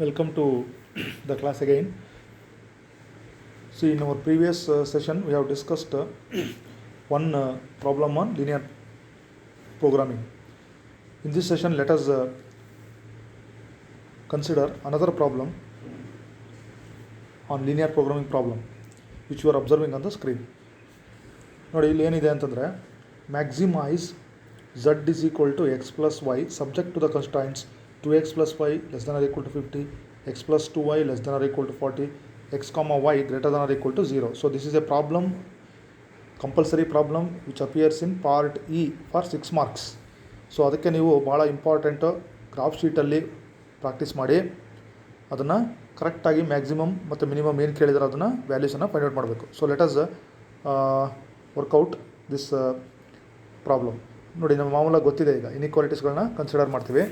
Welcome to the class again. See, in our previous session, we have discussed one problem on linear programming. In this session, let us consider another problem on linear programming problem, which you are observing on the screen. ನೋಡಿ ಇಲ್ಲಿ ಏನಿದೆ ಅಂತಂದರೆ maximise z is equal to x plus y subject to the constraints 2x plus y less than or equal to 50, x plus 2y less than or equal to 40, x comma y greater than or equal to 0. So this is a problem, compulsory problem which appears in part E for 6 marks. So ಅದಕ್ಕೆ ನೀವು ಭಾಳ important graph ಶೀಟಲ್ಲಿ practice ಮಾಡಿ ಅದನ್ನು ಕರೆಕ್ಟಾಗಿ maximum ಮತ್ತು minimum ಏನು ಕೇಳಿದ್ರೆ ಅದನ್ನು ವ್ಯಾಲ್ಯೂಸನ್ನು ಫೈಂಡ್ ಔಟ್ ಮಾಡಬೇಕು. So let us work out this problem. ನೋಡಿ, ನಮ್ಮ ಮಾಮೂಲಾಗಿ ಗೊತ್ತಿದೆ, ಈಗ ಇನ್ಇಕ್ವಾಲಿಟೀಸ್ಗಳನ್ನ ಕನ್ಸಿಡರ್ ಮಾಡ್ತೀವಿ.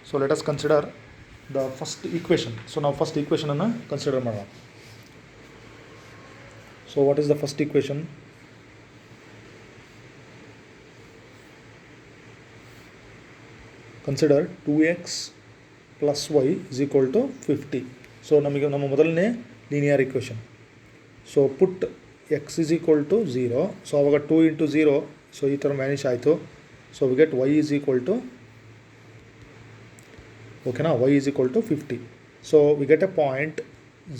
So let us consider the first equation. So ನಾವು ಫಸ್ಟ್ ಈಕ್ವೇಷನನ್ನು ಕನ್ಸಿಡರ್ ಮಾಡೋಣ. So what is the first equation? Consider 2x plus y is equal to 50. So ನಮಗೆ ನಮ್ಮ ಮೊದಲನೇ linear equation. So put x is equal to 0. So ಆವಾಗ 2 into 0, so ಈ ಥರ ಮ್ಯಾನಿಷ್ ಆಯಿತು. So we get y is equal to, ಓಕೆನಾ, y is equal to 50. So we get A point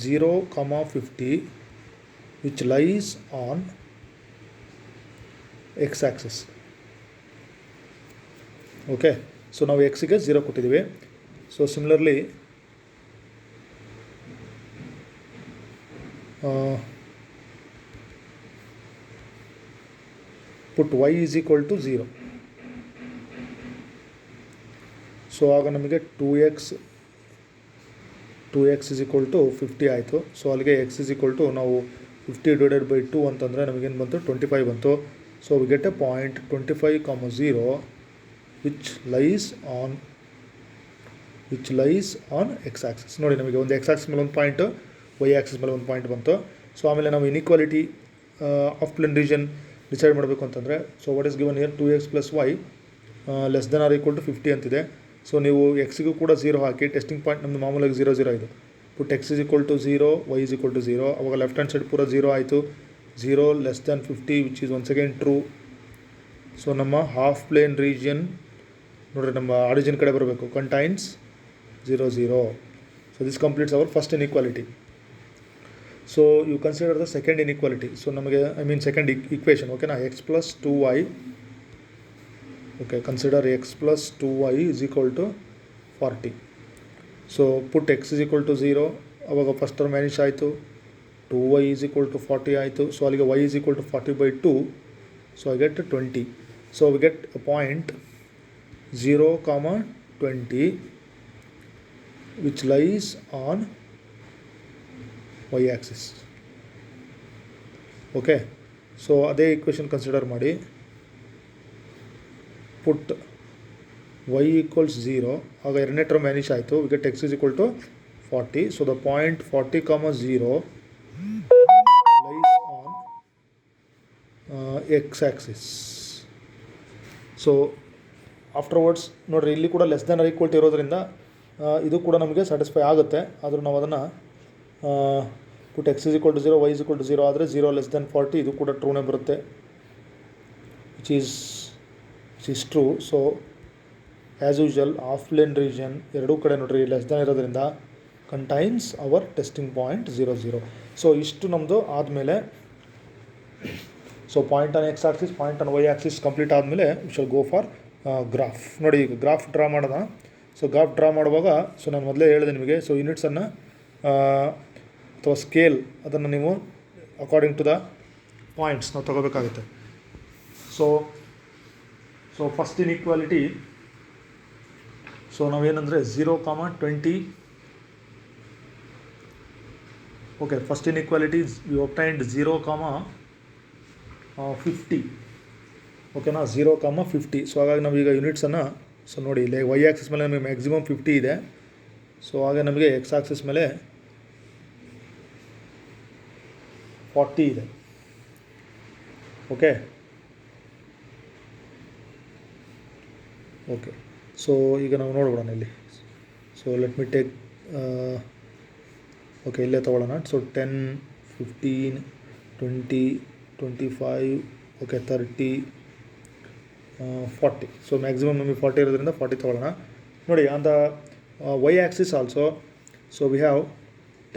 0, 50 which lies on x axis. Okay, so ನಾವು ಎಕ್ಸಿಗೆ 0 ಕೊಟ್ಟಿದ್ದೀವಿ. So similarly put y is equal to 0. So ಆಗ ನಮಗೆ 2x is equal to 50 ಆಯಿತು. So ಅಲ್ಲಿಗೆ x is equal to, ನಾವು 50 divided by 2 ಅಂತಂದರೆ ನಮಗೇನು ಬಂತು, 25 ಬಂತು. So we get A point 25, 0 which lies on x axis. ನೋಡಿ, ನಮಗೆ ಒಂದು x axis ಮೇಲೆ ಒಂದು ಪಾಯಿಂಟು, y axis ಮೇಲೆ ಒಂದು ಪಾಯಿಂಟ್ ಬಂತು. ಸೊ ಆಮೇಲೆ ನಾವು inequality of plane region decide ಮಾಡಬೇಕು ಅಂತಂದರೆ, so what is given here 2x plus y less than or equal to 50 ಅಂತಿದೆ. ಸೊ ನೀವು ಎಕ್ಸಿಗೂ ಕೂಡ 0 ಹಾಕಿ, ಟೆಸ್ಟಿಂಗ್ ಪಾಯಿಂಟ್ ನಮ್ಮದು ಮಾಮೂಲಾಗಿ 0, 0 ಇದು. ಪುಟ್ x is equal to 0, y is equal to 0. ಅವಾಗ ಲೆಫ್ಟ್ ಹ್ಯಾಂಡ್ ಸೈಡ್ ಪೂರ 0 ಆಯಿತು. 0 less than 50 which is once again true. So ನಮ್ಮ ಹಾಫ್ ಪ್ಲೇನ್ ರೀಜನ್ ನೋಡಿರಿ, ನಮ್ಮ ಆರಿಜಿನ್ ಕಡೆ ಬರಬೇಕು, contains 0, 0. So this completes our first inequality. So you consider the second inequality. So ನಮಗೆ second equation, ಓಕೆನಾ, x plus 2y. Okay, consider x plus 2y is equal to 40. So put x is equal to 0. ಅವಾಗ first term vanish ಆಯಿತು. 2y is equal to 40 ಆಯಿತು. So ಅಲ್ಲಿಗೆ y is equal to 40 by 2. So I get 20. So we get a point 0, 20 which lies on y axis. Okay, so ಅದೇ equation consider ಮಾಡಿ. ಪುಟ್ y equals 0. ಆಗ ಎರಡನೇ term vanish ಆಯಿತು. We get x is equal to 40. So the point 40, 0 lies on x axis. So afterwards ನೋಡಿರಿ, ಇಲ್ಲಿ ಕೂಡ less than or equal to ಇರೋದ್ರಿಂದ ಇದು ಕೂಡ ನಮಗೆ ಸ್ಯಾಟಿಸ್ಫೈ ಆಗುತ್ತೆ. ಆದರೂ ನಾವು ಅದನ್ನು ಪುಟ್ x is equal to 0, y is equal to 0 ಆದರೆ 0 ಲೆಸ್ ದೆನ್ 40 ಇದು ಕೂಡ ಟ್ರೂನೇ ಬರುತ್ತೆ, which is true. So as usual half plane region ಎರಡೂ ಕಡೆ ನೋಡಿರಿ ಲೆಸ್ ದೆನ್ ಇರೋದ್ರಿಂದ contains our testing point 0, 0. So ಇಷ್ಟು ನಮ್ಮದು ಆದಮೇಲೆ, so point on x axis, point on y axis complete ಆದಮೇಲೆ we shall go for graph. ನೋಡಿ, ಈಗ ಗ್ರಾಫ್ ಡ್ರಾ ಮಾಡೋಣ. ಸೊ ಗ್ರಾಫ್ ಡ್ರಾ ಮಾಡುವಾಗ, ಸೊ ನಾನು ಮೊದಲೇ ಹೇಳಿದೆ ನಿಮಗೆ, ಸೊ ಯೂನಿಟ್ಸನ್ನು ಅಥವಾ ಸ್ಕೇಲ್ ಅದನ್ನು ನೀವು ಅಕಾರ್ಡಿಂಗ್ ಟು ದ ಪಾಯಿಂಟ್ಸ್ ನಾವು ತಗೋಬೇಕಾಗುತ್ತೆ. ಸೊ ಫಸ್ಟ್ ಇನ್ಇಕ್ವಾಲಿಟಿ, ಸೊ ನಾವೇನಂದರೆ 0, 20. Okay, first inequality we obtained 0, 50. ಓಕೆನಾ, 0, 50. ಸೊ ಹಾಗಾಗಿ ನಾವೀಗ ಯೂನಿಟ್ಸನ್ನು, ಸೊ ನೋಡಿ ಇಲ್ಲಿ ವೈ ಆಕ್ಸಿಸ್ ಮೇಲೆ ನಮಗೆ ಮ್ಯಾಕ್ಸಿಮಮ್ 50 ಇದೆ. ಸೊ ಹಾಗೆ ನಮಗೆ ಎಕ್ಸ್ ಆಕ್ಸಿಸ್ ಮೇಲೆ 40 ಇದೆ. Okay, okay. ಸೊ ಈಗ ನಾವು ನೋಡ್ಬಿಡೋಣ ಇಲ್ಲಿ. So let me take okay ಇಲ್ಲೇ ತೊಗೊಳ್ಳೋಣ. So 10, 15, 20, 25, okay 30, 40. ಸೊ ಮ್ಯಾಕ್ಸಿಮಮ್ ನಮಗೆ 40 ಇರೋದ್ರಿಂದ 40 ತೊಗೊಳ್ಳೋಣ. ನೋಡಿ on the Y axis also, so we have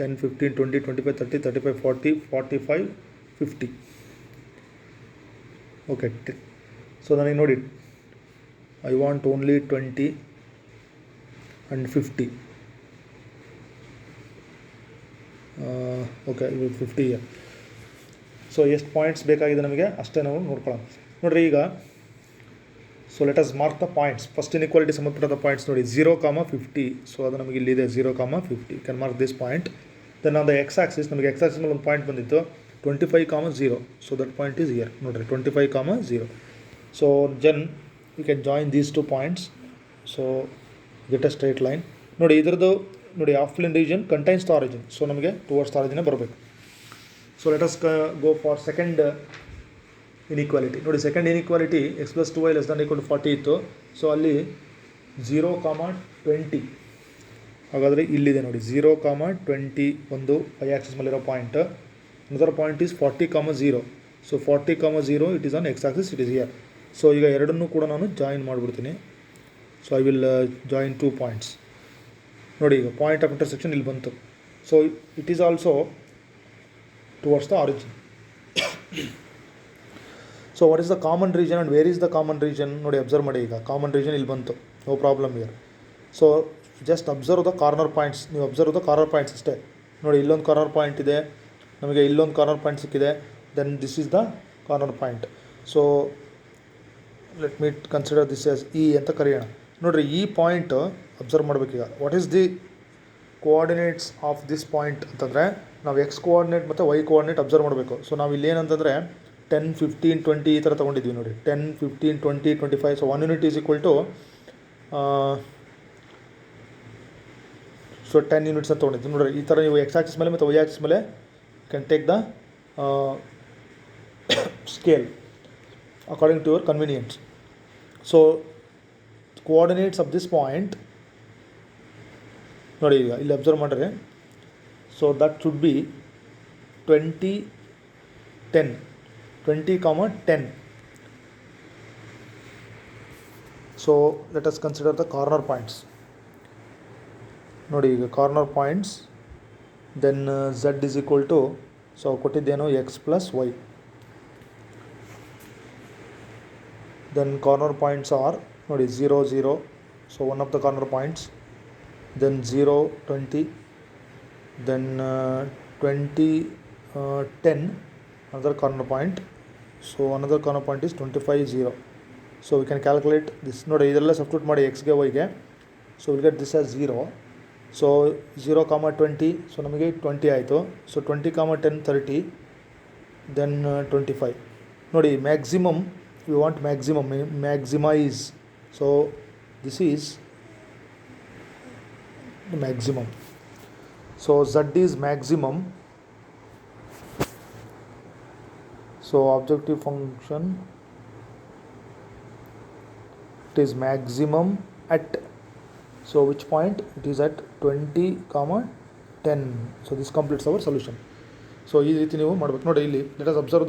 10, 15, 20, 25, 30, 35, 40, 45, 50. Okay. So ನನಗೆ ನೋಡಿ I want only 20 and 50. Okay 50 here. So ಎಷ್ಟು ಪಾಯಿಂಟ್ಸ್ ಬೇಕಾಗಿದೆ ನಮಗೆ ಅಷ್ಟೇ ನಾವು ನೋಡ್ಕೊಳ್ಳೋಣ. ನೋಡಿರಿ ಈಗ, so let us mark the points. First inequality ಸಂಬಂಧಪಟ್ಟ ಪಾಯಿಂಟ್ಸ್ ನೋಡಿ 0,50. ಸೊ ಅದು ನಮಗೆ ಇಲ್ಲಿದೆ 0,50. Can mark this point. Then on the X Axis, ನಮಗೆ ಎಕ್ಸ್ ಆಕ್ಸಿಸ್ ಮೇಲೆ ಒಂದು ಪಾಯಿಂಟ್ ಬಂದಿತ್ತು 25,0. So that point is here. ನೋಡಿರಿ 25,0. So then you can join these 2 points. So get a straight line. ನೋಡಿ ಇದರದ್ದು ನೋಡಿ half plane region contains the origin. So ನಮಗೆ towards the ಆರಿಜಿನೇ ಬರಬೇಕು. So let us go for second inequality. ನೋಡಿ second inequality x + 2y ≤ 40 ಇತ್ತು. So ಅಲ್ಲಿ 0,20. ಹಾಗಾದರೆ ಇಲ್ಲಿದೆ ನೋಡಿ 0,20 ಒಂದು y ಆಕ್ಸಿಸ್ ಮೇಲಿರೋ point. Another point is 40,0. So 40,0 it is on x axis, it is here. So ಈಗ ಎರಡನ್ನೂ ಕೂಡ ನಾನು ಜಾಯಿನ್ ಮಾಡಿಬಿಡ್ತೀನಿ. So I will join 2 points. ನೋಡಿ ಈಗ ಪಾಯಿಂಟ್ ಆಫ್ ಇಂಟರ್ಸೆಕ್ಷನ್ ಇಲ್ಲಿ ಬಂತು. So it is also towards the origin. So what is the common region and where is the common region? ನೋಡಿ ಅಬ್ಸರ್ವ್ ಮಾಡಿ. ಈಗ ಕಾಮನ್ ರೀಜನ್ ಇಲ್ಲಿ ಬಂತು, no problem year. So just observe the corner points. ನೀವು observe the corner points ಅಷ್ಟೇ. ನೋಡಿ ಇಲ್ಲೊಂದು corner point ಇದೆ, ನಮಗೆ ಇಲ್ಲೊಂದು ಕಾರ್ನರ್ ಪಾಯಿಂಟ್ ಸಿಕ್ಕಿದೆ. Then this is the corner point. So let me consider this as E ಅಂತ ಕರೆಯೋಣ. ನೋಡಿರಿ ಈ ಪಾಯಿಂಟ್ ಅಬ್ಸರ್ವ್ ಮಾಡಬೇಕೀಗ. What is the coordinates of this point ಅಂತಂದರೆ ನಾವು ಎಕ್ಸ್ ಕೋಆರ್ಡಿನೇಟ್ ಮತ್ತು ವೈ ಕೋಆರ್ಡಿನೇಟ್ ಅಬ್ಸರ್ವ್ ಮಾಡಬೇಕು. ಸೊ ನಾವು ಇಲ್ಲಿ ಏನಂತಂದರೆ 10, 15, 20 ಈ ಥರ ತೊಗೊಂಡಿದ್ವಿ ನೋಡಿ. 10, 15, 20, 25. So 1 unit is equal to so 10 units ಅಂತ ತೊಗೊಂಡಿದ್ವಿ ನೋಡಿರಿ. ಈ ಥರ ನೀವು ಎಕ್ಸ್ ಆಕ್ಸಿಸ್ ಮೇಲೆ ಮತ್ತು ವೈ ಆಕ್ಸಿಸ್ ಮೇಲೆ can take the scale according to your convenience. So coordinates of this point ನೋಡಿ ಈಗ ಇಲ್ಲಿ ಅಬ್ಸರ್ವ್ ಮಾಡಿರಿ. So that should be 20, 10. 20,10. So let us consider the corner points. ನೋಡಿ ಈಗ corner points. Then z is equal to, so ಕೊಟ್ಟಿದ್ದೇನು x + y. Then corner points are ನೋಡಿ 0, 0. So one of the corner points. Then 0, 20. Then 20, 10 another corner point. So another corner point is 25, 0. So we can calculate this. ನೋಡಿ ಇದೆಲ್ಲ substitute ಮಾಡಿ ಎಕ್ಸ್ಗೆ ವೈಗೆ. So will get this as 0. So 0,20. So ನಮಗೆ 20 ಆಯಿತು. So 20,10, 30. Then 25. ನೋಡಿ maximum, we want maximum, maximise. So this is maximum. So z is maximum. So objective function, it is maximum at, so which point? It is at 20,10. So this completes our solution. So ಈ ರೀತಿ ನೀವು ಮಾಡಬೇಕು. ನೋಡಿ ಇಲ್ಲಿ let us observe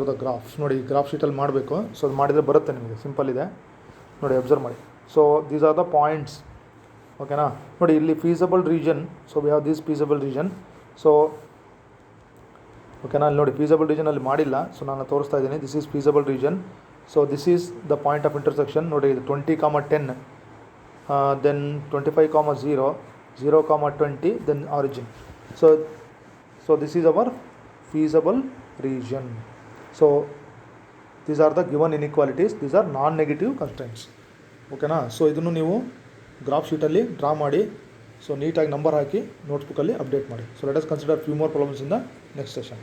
the graph. ನೋಡಿ graph ಶೀಟಲ್ಲಿ ಮಾಡಬೇಕು. So ಅದು ಮಾಡಿದರೆ ಬರುತ್ತೆ ನಿಮಗೆ, ಸಿಂಪಲ್ ಇದೆ. ನೋಡಿ ಅಬ್ಸರ್ವ್ ಮಾಡಿ. So these are the points. ಓಕೆನಾ? ನೋಡಿ ಇಲ್ಲಿ feasible region. So we have this feasible region. So ಓಕೆನಾ? ಅಲ್ಲಿ ನೋಡಿ ಫೀಸಬಲ್ ರೀಜನಲ್ಲಿ ಮಾಡಿಲ್ಲ, ಸೊ ನಾನು ತೋರಿಸ್ತಾ ಇದ್ದೀನಿ. This is feasible region. So this is the point of intersection. ನೋಡಿ ಇದು 20,10. Then 25,0, 0,20. Then origin. So this is our feasible region. So these are the given inequalities. These are non negative constraints. ಓಕೆನಾ? So ಇದನ್ನು ನೀವು graph ಶೀಟಲ್ಲಿ draw ಮಾಡಿ, so ನೀಟಾಗಿ number ಹಾಕಿ ನೋಟ್ಬುಕ್ಕಲ್ಲಿ ಅಪ್ಡೇಟ್ ಮಾಡಿ. So let us consider few more problems in the next session.